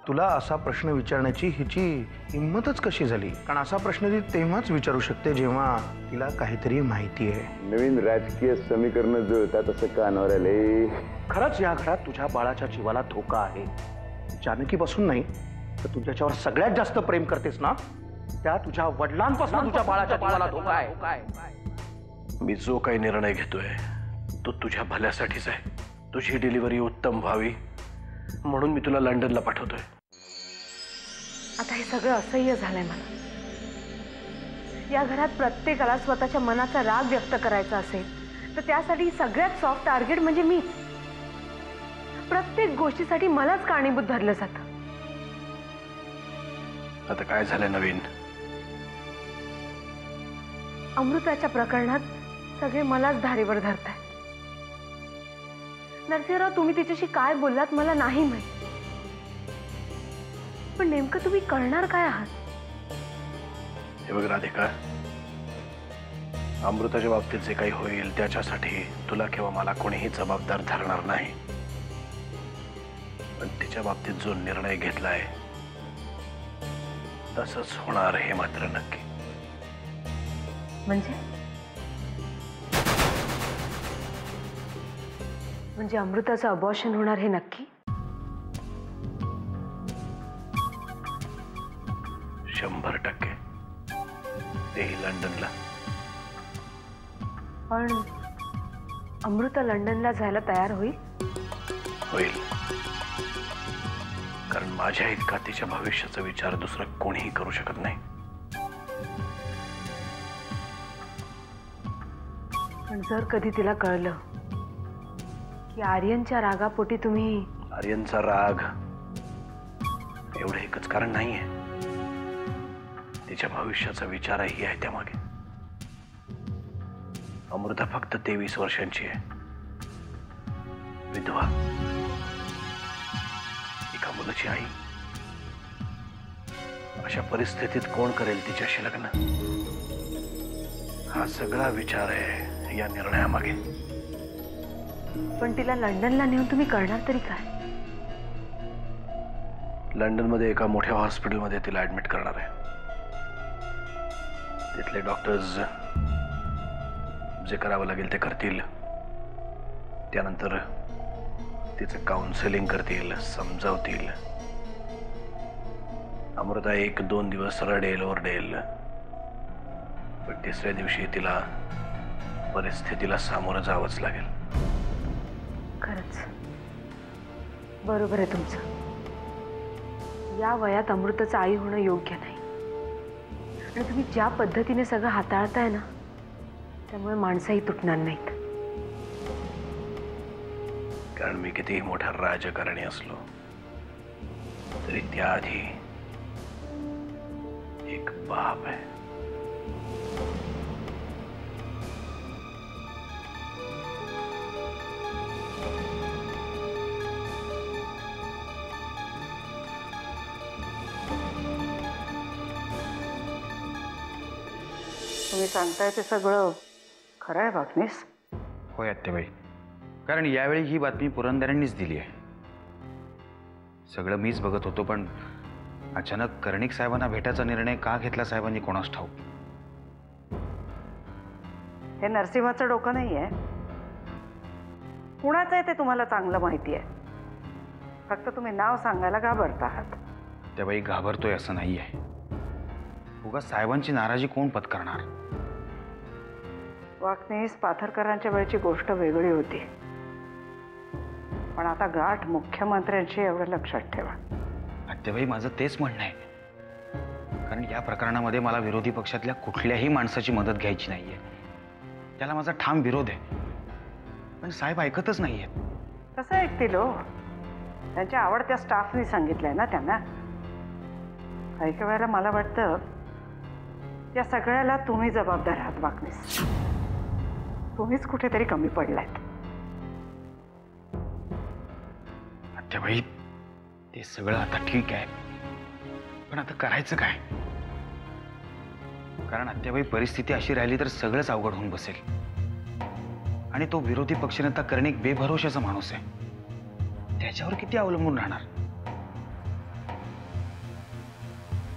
तुला असा प्रश्न विचारण्याची हिची हिंमतच कशी झाली? कारण असा प्रश्न ती तेव्हाच विचारू शकते जेव्हा तिला काहीतरी माहिती आहे. नवीन राजकीय समीकरण जुळतात असं कानावर आले. खरंच या घरात तुझ्या बाळाच्या जीवाला धोका आहे. जानकीपासून नाही तर तू ज्याच्यावर सगळ्यात जास्त प्रेम करतेस ना त्या तुझ्या वडिलांपासून तुझ्या बाळाच्या जीवाला धोका आहे. मी जो काही निर्णय घेतोय तो तुझ्या भल्यासाठीच आहे. तुझी डिलिव्हरी उत्तम व्हावी म्हणून मी तुला लंडनला पाठवतोय. आता हे सगळं असह्य झालंय मला. या घरात प्रत्येकाला स्वतःच्या मनाचा राग व्यक्त करायचा असेल तर त्यासाठी सगळ्यात सॉफ्ट टार्गेट म्हणजे मीच. प्रत्येक गोष्टीसाठी मलाच कारणीभूत धरलं जातं. आता काय झालंय नवीन? अमृताच्या प्रकरणात सगळे मलाच धारेवर धरताय. नरसिंहराव, तुम्ही तिच्याशी काय बोललात मला नाही माहित, पण नेमकं तुम्ही करणार काय आहात? हे बघ राधिका, अमृताच्या बाबतीत जे काही होईल त्याच्यासाठी तुला किंवा मला कोणीही जबाबदार धरणार नाही. पण तिच्या बाबतीत जो निर्णय घेतलाय तसंच होणार हे मात्र नक्की. म्हणजे अमृताचं अबॉर्शन होणार हे नक्की? 100%. तेही लंडनला. पण अमृता लंडनला जायला तयार होईल? होईल, कारण माझ्या इतका तिच्या भविष्याचा विचार दुसरं कोणीही करू शकत नाही. पण जर कधी तिला कळलं की आर्यनच्या रागापोटी तुम्ही... आर्यनचा राग एवढं एकच कारण नाहीये, तिच्या भविष्याचा विचारही आहे त्यामागे. अमृता फक्त 23 वर्षांची आहे, विधवा, एका मुलाची आई. अशा परिस्थितीत कोण करेल तिच्याशी लग्न? हा सगळा विचार आहे या निर्णयामागे. पण तिला लंडनला नेऊन तुम्ही करणार तरी काय? लंडनमध्ये एका मोठ्या हॉस्पिटलमध्ये तिला ऍडमिट करणार आहे. तिथले डॉक्टर्स जे करावं लागेल ते करतील. त्यानंतर तिचं काउन्सिलिंग करतील, समजावतील. अमृता 1-2 दिवस रडेल, ओरडेल, पण तिसऱ्या दिवशी तिला परिस्थितीला सामोरं जावंच लागेल. खरंच बरोबर आहे तुमचं. या वयात अमृताचं आई होणं योग्य नाही. आणि तुम्ही ज्या पद्धतीने सगळं हाताळताय ना त्यामुळे माणसंही तुटणार नाहीत. कारण मी कितीही मोठा राजकारणी असलो तरी त्याआधी एक बाप आहे. तुम्ही सांगताय ते सगळं खरं आहे वागणीस? होय आत्याबाई, कारण यावेळी ही बातमी पुरंदरांनीच दिली आहे. सगळं मीच बघत होतो, पण अचानक कर्णिक साहेबांना भेटायचा निर्णय का घेतला साहेबांनी कोणास ठाऊक. हे नरसिंहाचं डोकं नाही आहे. कुणाचं आहे ते तुम्हाला चांगलं माहिती आहे. फक्त तुम्ही नाव सांगायला घाबरत आहात. त्याबाई, घाबरतोय असं नाही आहे. उगा साहेबांची नाराजी कोण पत्करणार? वाकणीस पाथरकरांच्या वेळची गोष्ट वेगळी होती, पण आता गाठ मुख्यमंत्र्यांची, एवढं लक्षात ठेवा. आत्याबाई, माझं तेच म्हणणं आहे. कारण या प्रकरणामध्ये मला विरोधी पक्षातल्या कुठल्याही माणसाची मदत घ्यायची नाहीये. त्याला माझा ठाम विरोध आहे, पण साहेब ऐकतच नाहीयेत. कसं ऐकतील हो? त्यांच्या आवडत्या स्टाफनी सांगितलंय ना त्यांना. काही काही वेळेला मला वाटतं या सगळ्याला तुम्ही जबाबदार आहात वाकणीस. तुम्हीच कुठेतरी कमी पडलात. आत्याबाई, ते सगळं आता ठीक आहे, पण आता करायचं काय? कारण आत्याबाई, परिस्थिती अशी राहिली तर सगळंच अवघड होऊन बसेल. आणि तो विरोधी पक्षनेता कर्णिक बेभरोशाचा माणूस आहे. त्याच्यावर किती अवलंबून राहणार?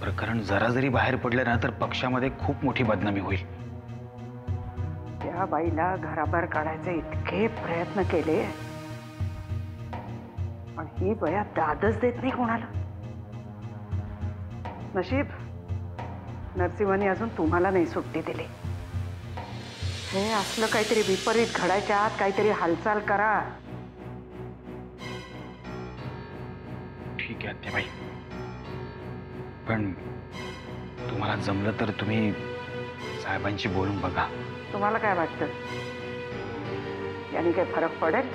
प्रकरण जरा जरी बाहेर पडलं ना तर पक्षामध्ये खूप मोठी बदनामी होईल. त्या बाईला घराबाहेर काढायचे इतके प्रयत्न केले पण ही बया दादच देत नाही कोणाला. नशीब नरसिंहांनी अजून तुम्हाला नाही सुट्टी दिली. हे असलं काहीतरी विपरीत घडायच्या आत काहीतरी हालचाल करा. ठीक आहे आत्याबाई, पण तुम्हाला जमलं तर तुम्ही साहेबांशी बोलून बघा. तुम्हाला काय वाटतं याने काही फरक पडेल?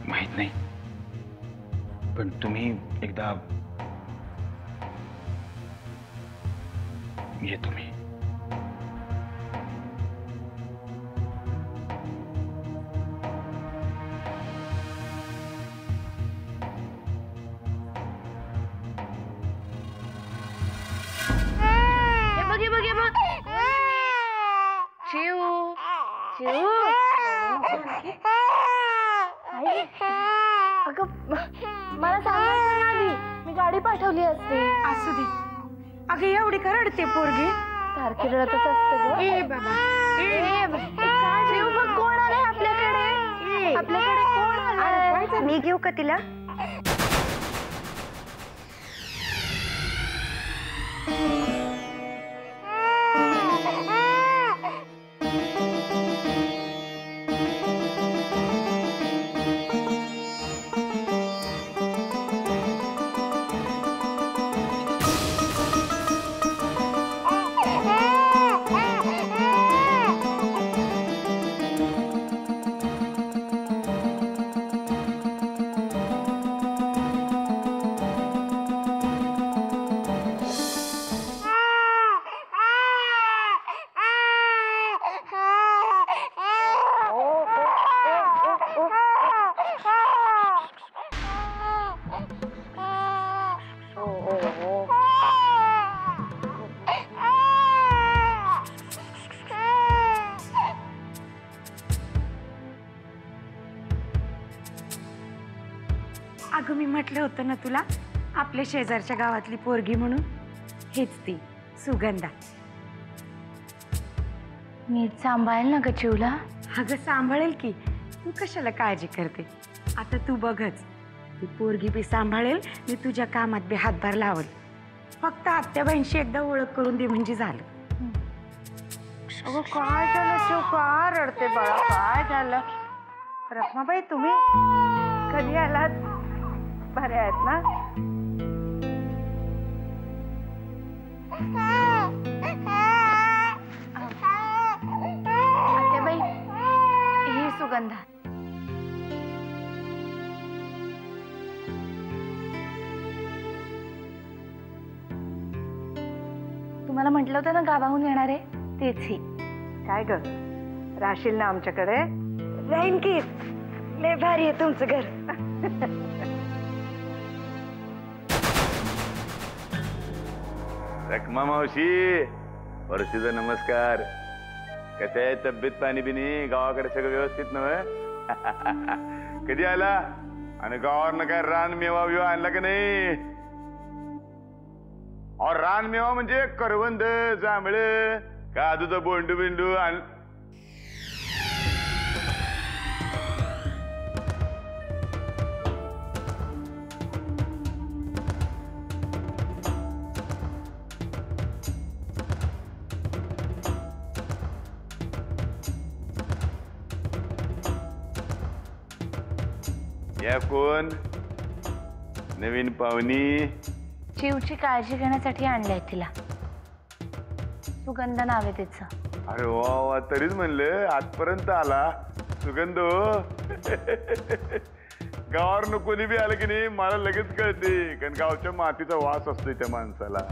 माहित नाही, पण तुम्ही एकदा येतो मी. हे बघ शिव शिव अगं मला सांगायचं ना आधी, मी गाडी पाठवली असते. असू दे अगं, एवढी का रडते पोरगी? सारखी रडतच असते ग. ए बाबा शिव बघ कोण आलंय आपल्याकडे. आपल्याकडे कोण आलंय? मी घेऊ का तिला? अगं मी म्हटलं होतं ना तुला, आपल्या शेजारच्या गावातली पोरगी म्हणून. हेच ती सुगंधा. नीट सांभाळेल ना ग चिवला? अगं सांभाळेल की, तू कशाला काळजी करते? आता तू बघच, ती पोरगी बी सांभाळेल, मी तुझ्या कामात बी हातभार लावल. फक्त आत्याबाईंशी एकदा ओळख करून दे म्हणजे झालं. अगं काय झालं शिव, का रडते बाळा? काय झालं? रखमाबाई तुम्ही कधी आलात? बरे आहेत ना? आत्याबाई, ही सुगंधा. तुम्हाला म्हटलं होतं ना गावाहून येणार आहे, तेच ही. काय ग, राशील ना आमच्याकडे? राहीन की, लय भारी आहे तुमचं घर. रखमा मावशी, वर्षीचा नमस्कार. कसं आहे तब्येत पाणी बिनी? गावाकडे सगळं व्यवस्थित नव्हे? कधी आला? आणि गावावरनं काय रान मेवा बिवा आणला का नाही? और रान मेवा म्हणजे करवंद, जांभळ, काजूचं बोंडू बिंडू आण. या कोण? नवीन पाहुणी? चिवची काळजी घेण्यासाठी आणलंय तिला. सुगंधा नाव आहे तिचं. अरे वा वा, तरीच म्हणलं आजपर्यंत आला सुगंध. गावावरनं कोणी बी आलं की नाही मला लगेच कळते, कारण गावच्या मातीचा वास असतोय त्या माणसाला.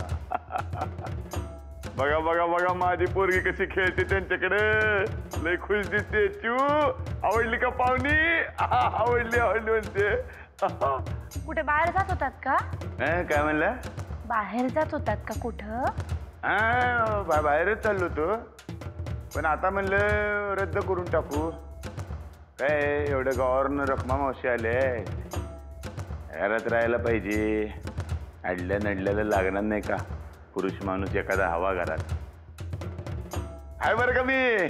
बघा बघा बघा माझी पोरगी कशी खेळते त्यांच्याकडे, लय खुश दिसते. चिऊ आवडली का पाहुणी? आवडली आवडली म्हणते. कुठे बाहेर जात होतात का? काय म्हणलं? बाहेर जात होतात का कुठं? बाहेरच चाललो होतो, पण आता म्हणलं रद्द करून टाकू. काय एवढ्या गावावरनं रखमा मावशी आले, घरात राहायला पाहिजे. अडल्या नडल्याला लागणार नाही का पुरुष माणूस एखादा हवा घरात. आहे बरं का मी.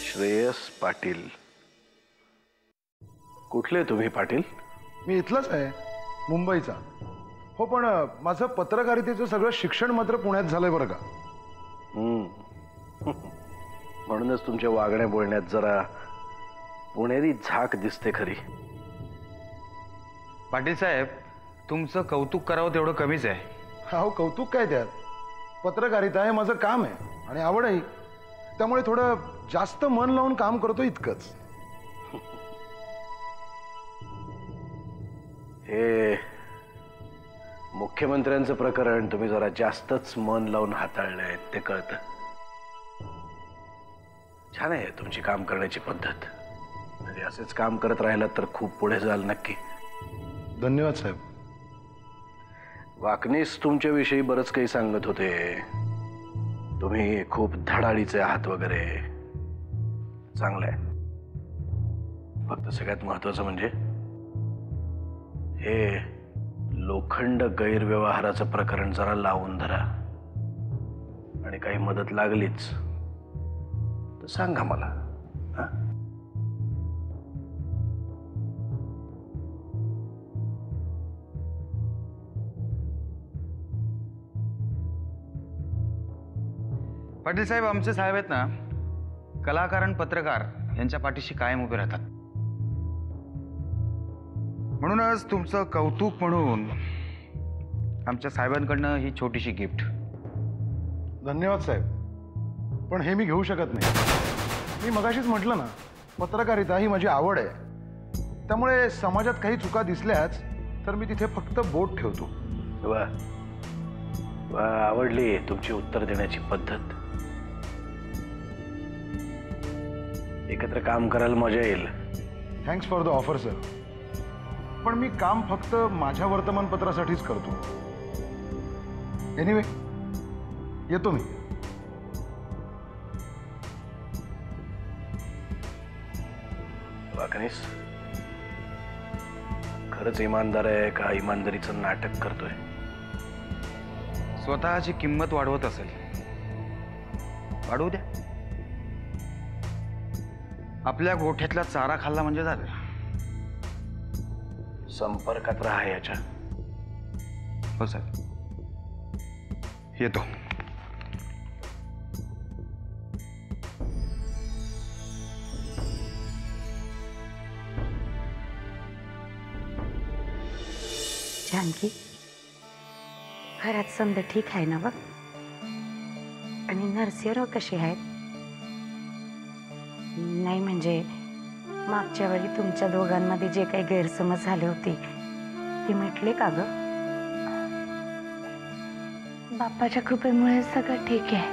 श्रेयस पाटील. कुठले तुम्ही पाटील? मी इथलाच आहे, मुंबईचा. हो, पण माझं पत्रकारितेचं सगळं शिक्षण मात्र पुण्यात झालंय बरं का. म्हणूनच तुमच्या वागण्या बोलण्यात जरा पुणेरी झाक दिसते खरी. पाटील साहेब, तुमचं कौतुक करावं तेवढं कमीच आहे. हो, कौतुक काय त्यात. पत्रकारिता हे माझं काम आहे आणि आवडही. त्यामुळे थोडं जास्त मन लावून काम करतो इतकंच. हे मुख्यमंत्र्यांचं प्रकरण तुम्ही जरा जास्तच मन लावून हाताळलंय ते कळतं. छान आहे तुमची काम करण्याची पद्धत. म्हणजे असेच काम करत राहिलात तर खूप पुढे जाल नक्की. धन्यवाद साहेब. वाकनीस तुमच्याविषयी बरंच काही सांगत होते. तुम्ही खूप धडाडीचे आहात वगैरे. चांगलं आहे. फक्त सगळ्यात महत्वाचं म्हणजे हे लोखंड गैरव्यवहाराचं प्रकरण जरा लावून धरा. आणि काही मदत लागलीच तर सांगा मला. पाटील साहेब, आमचे साहेब आहेत ना, कलाकार आणि पत्रकार यांच्या पाठीशी कायम उभे राहतात. म्हणूनच तुमचं कौतुक म्हणून आमच्या साहेबांकडनं ही छोटीशी गिफ्ट. धन्यवाद साहेब, पण हे मी घेऊ शकत नाही. मी मगाशीच म्हटलं ना, पत्रकारिता ही माझी आवड आहे. त्यामुळे समाजात काही चुका दिसल्याच तर मी तिथे फक्त बोट ठेवतो. वा वा, आवडली तुमची उत्तर देण्याची पद्धत. एकत्र काम करायला मजा येईल. Thanks for the offer sir. पण मी काम फक्त माझ्या वर्तमानपत्रासाठीच करतो. एनिवे, येतो मी. वाकनीस खरंच इमानदार आहे का इमानदारीचं नाटक करतोय? स्वतःची किंमत वाढवत असेल, वाढवू द्या. आपल्या गोठ्यातला चारा खाल्ला म्हणजे झालं. संपर्कात राहा याच्या. हो साहेब, येतो. जानकी, घरात समजा ठीक आहे ना बघ? आणि नरसिंहराव कसे आहेत? नाही म्हणजे मागच्या वेळी तुमच्या दोघांमध्ये जे काही गैरसमज झाले होते ते मिटले का ग? बाप्पाच्या कृपेमुळे सगळं ठीक आहे.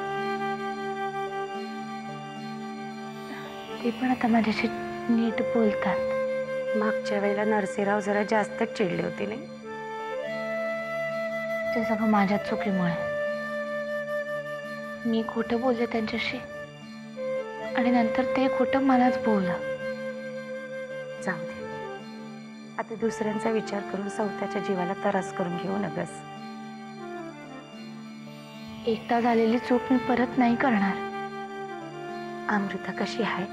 ते पण आता माझ्याशी नीट बोलतात. मागच्या वेळेला नरसिंहराव जरा जास्तच चिडले होते नाही? ते सगळं माझ्या चुकीमुळे. मी खोटं बोलले त्यांच्याशी आणि नंतर ते खोटं मलाच बोललं. जाऊ दे, आता दुसऱ्यांचा विचार करून स्वतःच्या जीवाला त्रास करून घेऊ नगस. एकदा झालेली चूक मी परत नाही करणार. अमृता कशी आहे?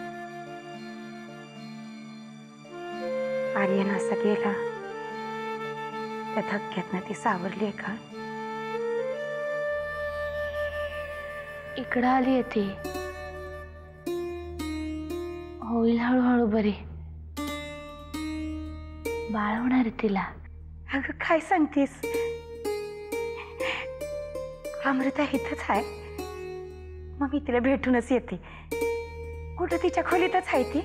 आर्यन असा गेला त्या धक्क्यातनं ती सावरली आहे का? इकडं आली आहे ती. होईल हळूहळू बरी. बाळ होणार आहे तिला. अगं काय सांगतेस? अमृता इथंच आहे? मग मी तिला भेटूनच येते. कुठं तिच्या खोलीतच आहे ती?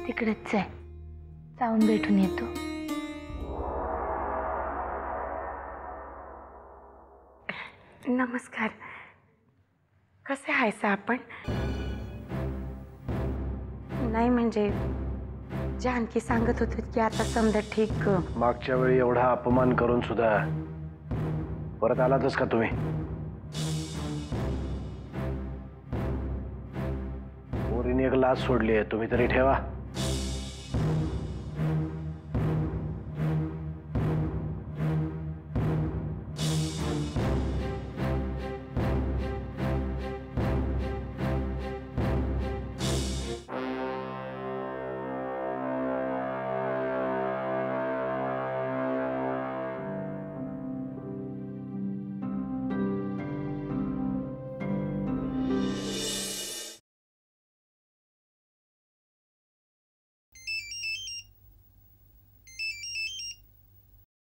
तिकडेच आहे, जाऊन भेटून येतो. नमस्कार. कसे आहेस आपण? नाही म्हणजे जानकी सांगत होते की आता समजा ठीक. मागच्या वेळी एवढा अपमान करून सुद्धा परत आलातच का तुम्ही? पोरीने एक लाच सोडली आहे, तुम्ही तरी ठेवा.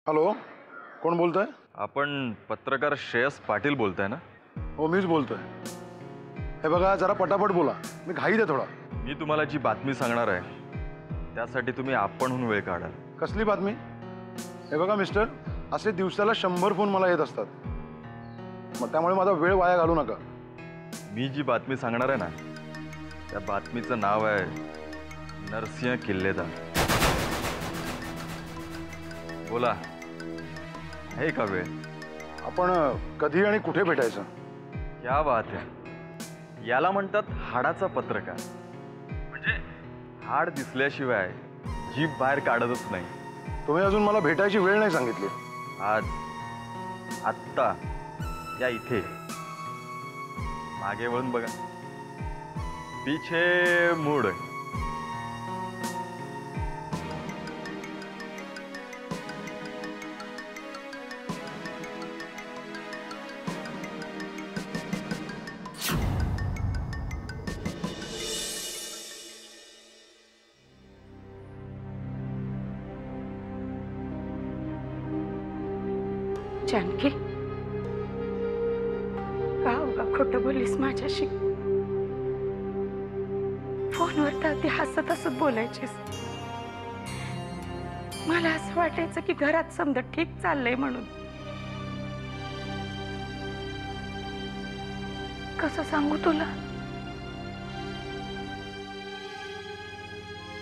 हॅलो, कोण बोलतोय? आपण पत्रकार श्रेयस पाटील बोलताय ना? हो, मीच बोलतोय. हे बघा, जरा पटापट बोला, मी घाईत आहे थोडा. मी तुम्हाला जी बातमी सांगणार आहे त्यासाठी तुम्ही आपणहून वेळ काढाल. कसली बातमी? हे बघा मिस्टर, असे दिवसाला 100 फोन मला येत असतात, मग त्यामुळे माझा वेळ वाया घालू नका. मी जी बातमी सांगणार आहे ना त्या बातमीचं नाव आहे नरसिंह किल्लेदार. बोला, आहे का वेळ? आपण कधी आणि कुठे भेटायचं? क्या बात आहे. याला म्हणतात हाडाचा पत्रकार. म्हणजे हाड दिसल्याशिवाय जीभ बाहेर काढतच नाही. तुम्ही अजून मला भेटायची वेळ नाही सांगितली. आज, आत्ता, या इथे. मागे वळून बघा, पीछे मुड़. जानकी, का उगा खोटं बोललीस माझ्याशी? फोनवर तर अगदी हसत हसत बोलायचीस. मला असं वाटायचं की घरात समजा ठीक चाललंय म्हणून. कसं सांगू तुला?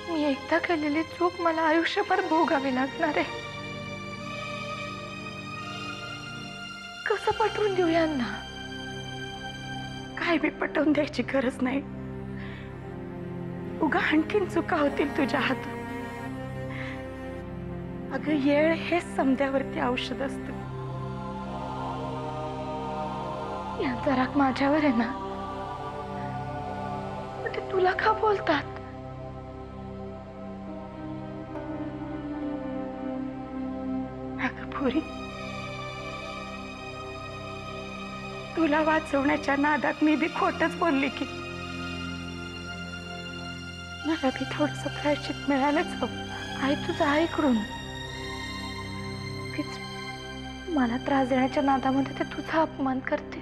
मी एकदा केलेली चूक मला आयुष्यभर भोगावी लागणार आहे. कसं पटवून देऊ यांना? काय बी पटवून द्यायची गरज नाही. उगा आणखीन चुका होतील तुझ्या हातून. अगं, येळ हेच समद्यावरती औषध असतं. यांचा राग माझ्यावर आहे ना, ते तुला का बोलतात? अगं पोरी, तुला वाचवण्याच्या नादात मी बी खोटच बोलली की. मला बी थोडस प्रायश्चित मिळालंच हवं. आई, तुझं ऐकडून मला त्रास देण्याच्या नादामध्ये ते तुझा अपमान करते.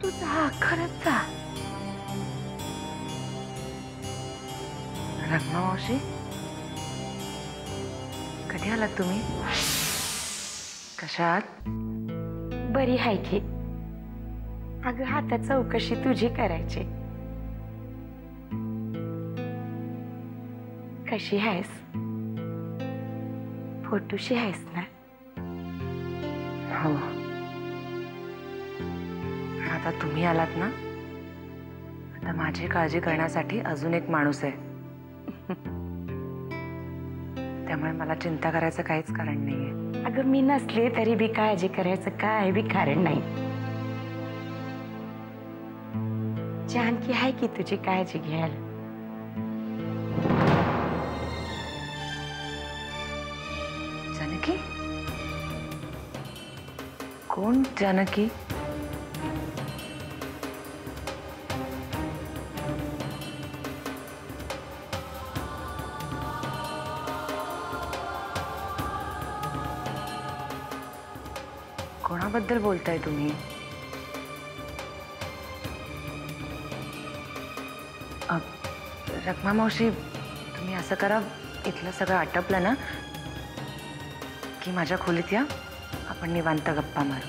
तुझा खरंच जा. रत्ना मावशी, कधी आलात तुम्ही? कशात? बरी आहे की. अगं, आता चौकशी तुझी करायची. कशी आहेस? फोटोशी आहेस ना? हो. आता तुम्ही आलात ना, आता माझी काळजी करण्यासाठी अजून एक माणूस आहे. त्यामुळे मला चिंता करायचं काहीच कारण नाहीये. अगं, मी नसले तरी बी काळजी करायचं काय बी कारण नाही. जानकी आहे की तुझी काळजी घ्यायला. जानकी? कोण जानकी? कोणाबद्दल बोलताय तुम्ही? रखमा मावशी, तुम्ही असं करा, इथलं सगळं आटपलं ना की माझ्या खोलीत या, आपण निवांत गप्पा मारू.